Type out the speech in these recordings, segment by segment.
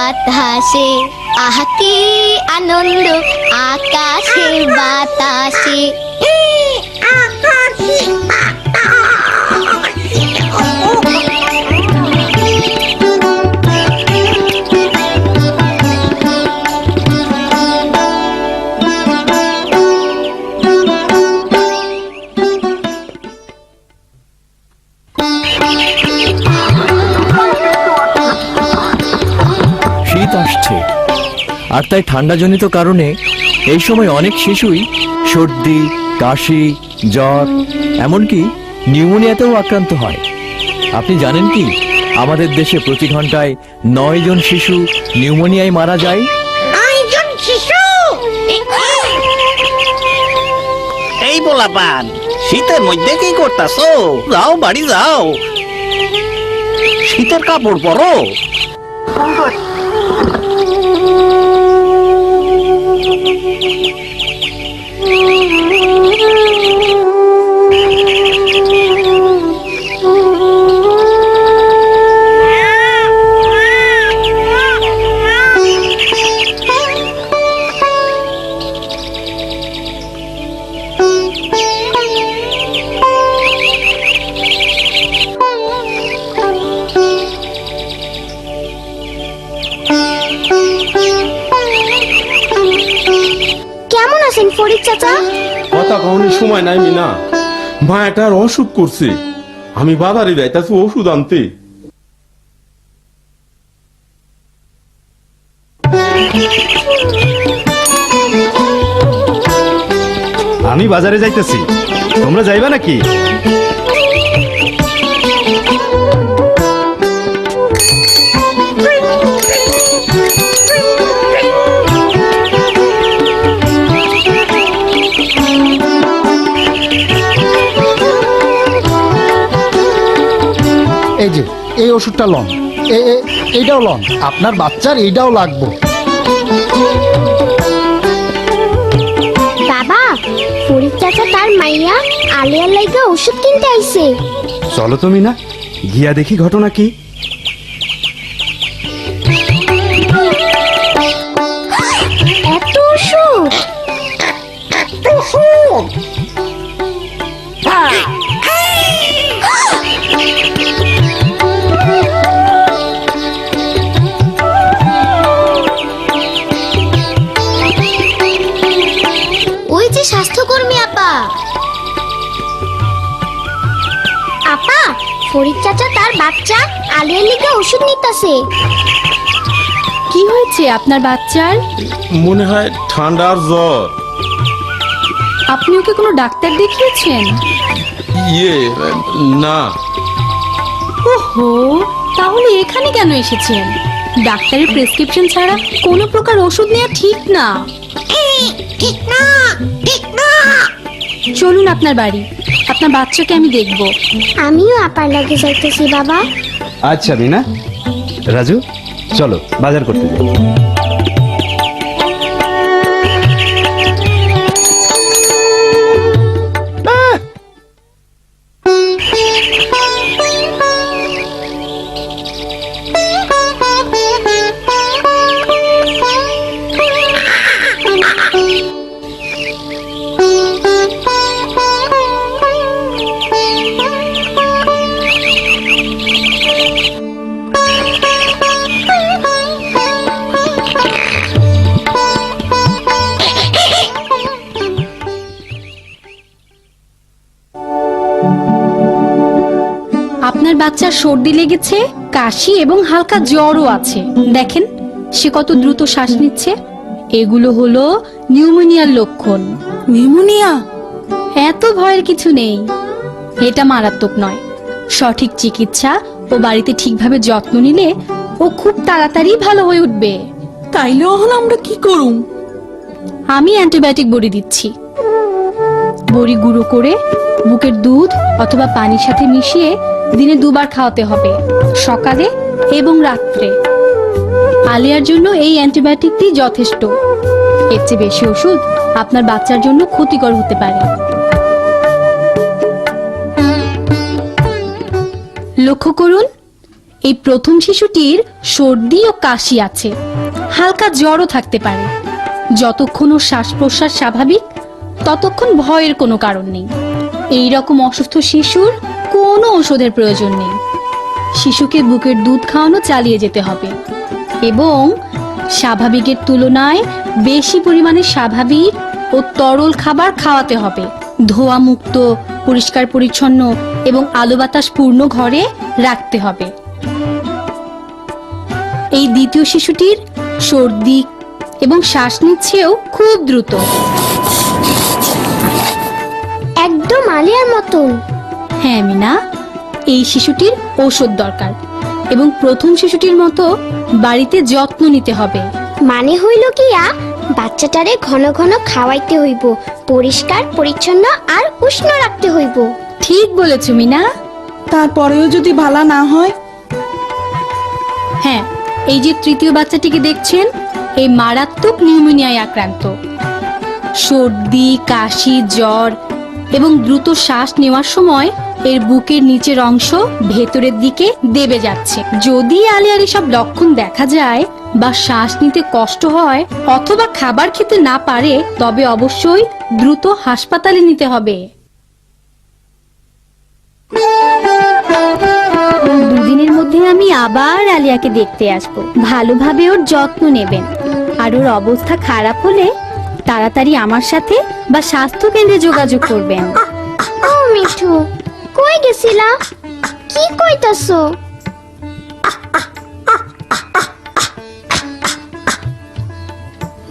বাতাসে, আহা কি আনন্দ আকাশে বাতাসে। শীত আসছে, আর তাই ঠান্ডাজনিত কারণে এই সময় অনেক শিশুই সর্দি, কাশি, জ্বর, এমনকি নিউমোনিয়াতেও আক্রান্ত হয়। আপনি জানেন কি, আমাদের দেশে প্রতি ঘন্টায় 9 জন শিশু নিউমোনিয়ায় মারা যায়। 9 জন শিশু! এই পোলাপান, শীতের মধ্যে কি করতাছো? যাও বাড়ি যাও, শীতের কাপড় পরো। কেমন আছেন ফরিদ চাচা? কথা কখনই সময় নাই মিনা, মায়াটার অসুখ করছে। আমি বাজারে যাইতাছি ওষুধ আনতে। আমি বাজারে যাইতেছি, তোমরা যাইবা নাকি? এই যে এই ওষুধটা লন, এইটাও লন, আপনার বাচ্চার এইটাও লাগবে। বাবা, ফরিদ চাচা তার মাইয়া আলিয়ার লাইগা ওষুধ কিনতে আইছে। চলো তুমি না, গিয়া দেখি ঘটনা কি। এত ওষুধ! ওই যে স্বাস্থ্যকর্মী আপা। আপা, ফরিদ চাচা তার বাচ্চা আলিয়ার লিগে ওষুধ নিতেছে। কি হয়েছে আপনার বাচ্চার? মনে হয় ঠান্ডা আর জ্বর। আপনি ওকে কোনো ডাক্তার দেখিয়েছেন? ইয়ে না। ওহো, তাহলে এখানে কেন এসেছেন? ডাক্তারের প্রেসক্রিপশন ছাড়া কোনো প্রকার ওষুধ নেওয়া ঠিক না। ঠিক না, ঠিক না। চলুন আপনার বাড়ি, আপনার বাচ্চাকে আমি দেখব। আমিও আপার লাগে যাইতেছি বাবা। আচ্ছা মিনা, রাজু চলো বাজার করতে যাই। আপনার বাচ্চার সর্দি লেগেছে, কাশি এবং হালকা জ্বরও আছে। দেখেন সে কত দ্রুত শ্বাস নিচ্ছে। এগুলো হলো নিউমোনিয়ার লক্ষণ। নিউমোনিয়া? এত ভয়ের কিছু নেই, এটা মারাত্মক নয়। সঠিক চিকিৎসা ও বাড়িতে ঠিকভাবে যত্ন নিলে ও খুব তাড়াতাড়ি ভালো হয়ে উঠবে। তাইলে এখন আমরা কি করুম? আমি অ্যান্টিবায়োটিক বড়ি দিচ্ছি। বড়ি গুঁড়ো করে বুকের দুধ অথবা পানির সাথে মিশিয়ে দিনে 2 বার খাওয়াতে হবে, সকালে এবং রাত্রে। আলিয়ার জন্য এই অ্যান্টিবায়োটিকটি যথেষ্ট। এর চেয়ে বেশি ওষুধ আপনার বাচ্চার জন্য ক্ষতিকর হতে পারে। লক্ষ্য করুন, এই প্রথম শিশুটির সর্দি ও কাশি আছে, হালকা জ্বরও থাকতে পারে। যতক্ষণ ওর শ্বাস প্রশ্বাস স্বাভাবিক ততক্ষণ ভয়ের কোনো কারণ নেই। এই রকম অসুস্থ শিশুর কোনো ওষুধের প্রয়োজন নেই। শিশুকে বুকের দুধ খাওয়ানো চালিয়ে যেতে হবে এবং স্বাভাবিকের তুলনায় বেশি পরিমাণে স্বাভাবিক ও তরল খাবার খাওয়াতে হবে। ধোয়া মুক্ত, পরিষ্কার পরিচ্ছন্ন এবং আলো বাতাস পূর্ণ ঘরে রাখতে হবে। এই দ্বিতীয় শিশুটির সর্দি এবং শ্বাস নিচ্ছেও খুব দ্রুত। একদম আলিয়ার মতন। হ্যাঁ মিনা, এই শিশুটির ঔষধ দরকার এবং প্রথম শিশুটির মতো বাড়িতে যত্ন নিতে হবে। মানে হইল কিয়া বাচ্চাটারে ঘন ঘন খাওয়াইতে হইব, পরিষ্কার পরিচ্ছন্ন আর উষ্ণ রাখতে হইব। ঠিক বলেছ মিনা। তারপরেও যদি ভালো না হয়? হ্যাঁ, এই যে তৃতীয় বাচ্চাটিকে দেখছেন, এই মারাত্মক নিউমোনিয়ায় আক্রান্ত। সর্দি, কাশি, জ্বর এবং দ্রুত শ্বাস নেওয়ার সময় এর বুকের নিচের অংশ ভেতরের দিকে দেবে যাচ্ছে। যদি আলিয়ার এসব লক্ষণ দেখা যায় বা শ্বাস নিতে কষ্ট হয় অথবা খাবার খেতে না পারে, তবে অবশ্যই দ্রুত হাসপাতালে নিতে হবে। দুদিনের মধ্যে আমি আবার আলিয়াকে দেখতে আসব। ভালোভাবে ওর যত্ন নেবেন, আর ওর অবস্থা খারাপ হলে তাড়াতাড়ি আমার সাথে বা স্বাস্থ্য কেন্দ্রে যোগাযোগ করবেন। ও মিঠু, কই গেছিলা? কি কইতাছো?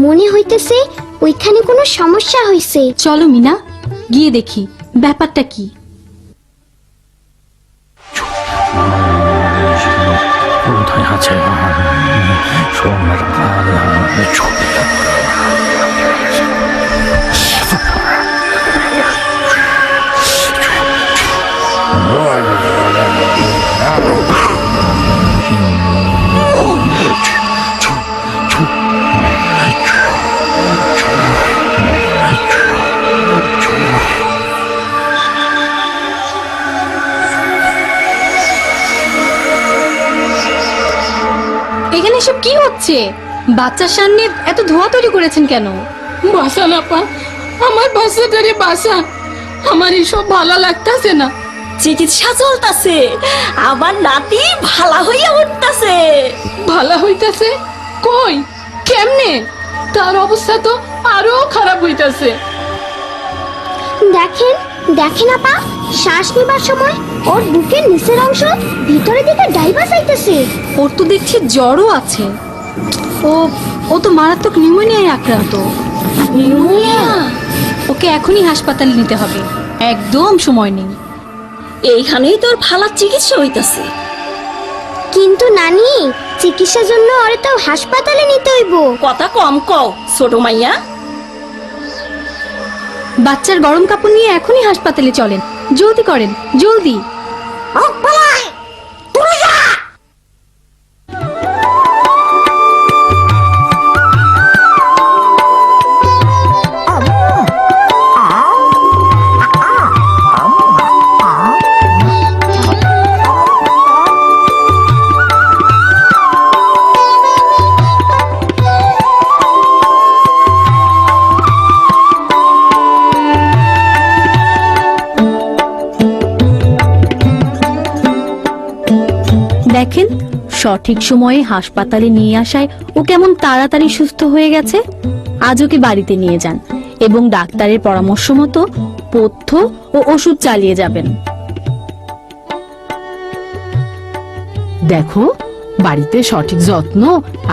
মনে হইতেছে ওইখানে কোনো সমস্যা হইছে। চলো মিনা, গিয়ে দেখি ব্যাপারটা কি। এখানে সব কি হচ্ছে? বাচ্চার সামনে এত ধোঁয়া তৈরি করেছেন কেন? বাসা না পা, আমার বাসাটারে বাসা। আমার এসব ভালো লাগতাছে না। চিকিৎসা চলতেছে, আমার নাতি ভালো হইয়া উঠতেছে। ভালো হইতাছে? কই, কেমনে? তার অবস্থা তো আরো খারাপ হইতাছে। দেখেন দেখেন আপা, শ্বাস নেবার সময় ওর বুকের নিচের অংশ ভিতরের দিকে ডাইবা যাইতেছে। ওর তো দেখছি জ্বরও আছে। ও তো মারাত্মক নিউমোনিয়ায় আক্রান্ত। নিউমোনিয়া? ওকে এখনই হাসপাতালে নিতে হবে, একদম সময় নেই। এইখানেই তোর ভালো চিকিৎসা হইতাছে। কিন্তু নানি, চিকিৎসার জন্য ওরে তো হাসপাতালে নিতে হইব। কথা কম কও ছোট মাইয়া। বাচ্চার গরম কাপড় নিয়ে এখনই হাসপাতালে চলেন, জলদি করেন, জলদি। দেখেন, সঠিক সময়ে হাসপাতালে নিয়ে আসায় ও কেমন তাড়াতাড়ি সুস্থ হয়ে গেছে। আজ ওকে বাড়িতে নিয়ে যান এবং ডাক্তারের পরামর্শ মতো পথ্য ও ওষুধ চালিয়ে যাবেন। দেখো, বাড়িতে সঠিক যত্ন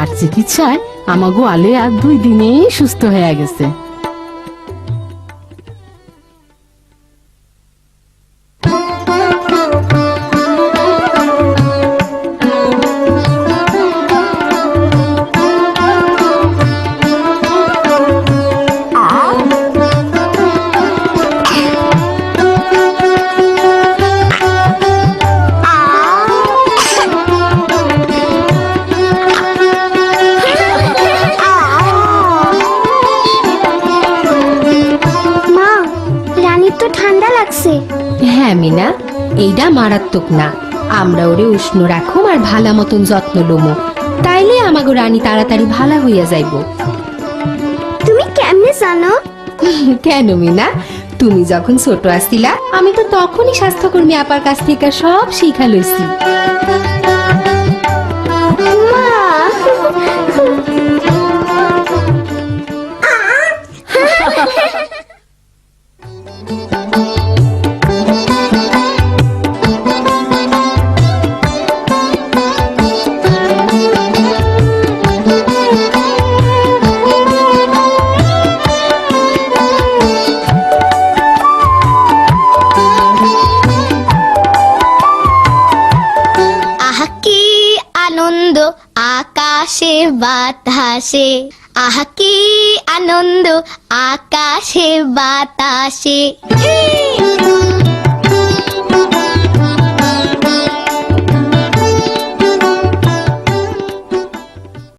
আর চিকিৎসায় আমাগো আলে আর 2 দিনেই সুস্থ হয়ে গেছে। ঠান্ডা লাগছে। হ্যাঁ মিনা, এইটা মারাত্মক না, আমরা ওরে উষ্ণ রাখুম আর ভালা মতন যত্ন লমো, তাইলে আমাগো রানী তাড়াতাড়ি ভালা হইয়া যাইব। তুমি কেমনে জানো? কেন মিনা, তুমি যখন ছোট আসছিলা আমি তো তখনই স্বাস্থ্যকর্মী আপার কাছ থেকে সব শিখা লইছি। আহা কি আনন্দ আকাশে বাতাসে, আহা কি আনন্দ আকাশে বাতাসে।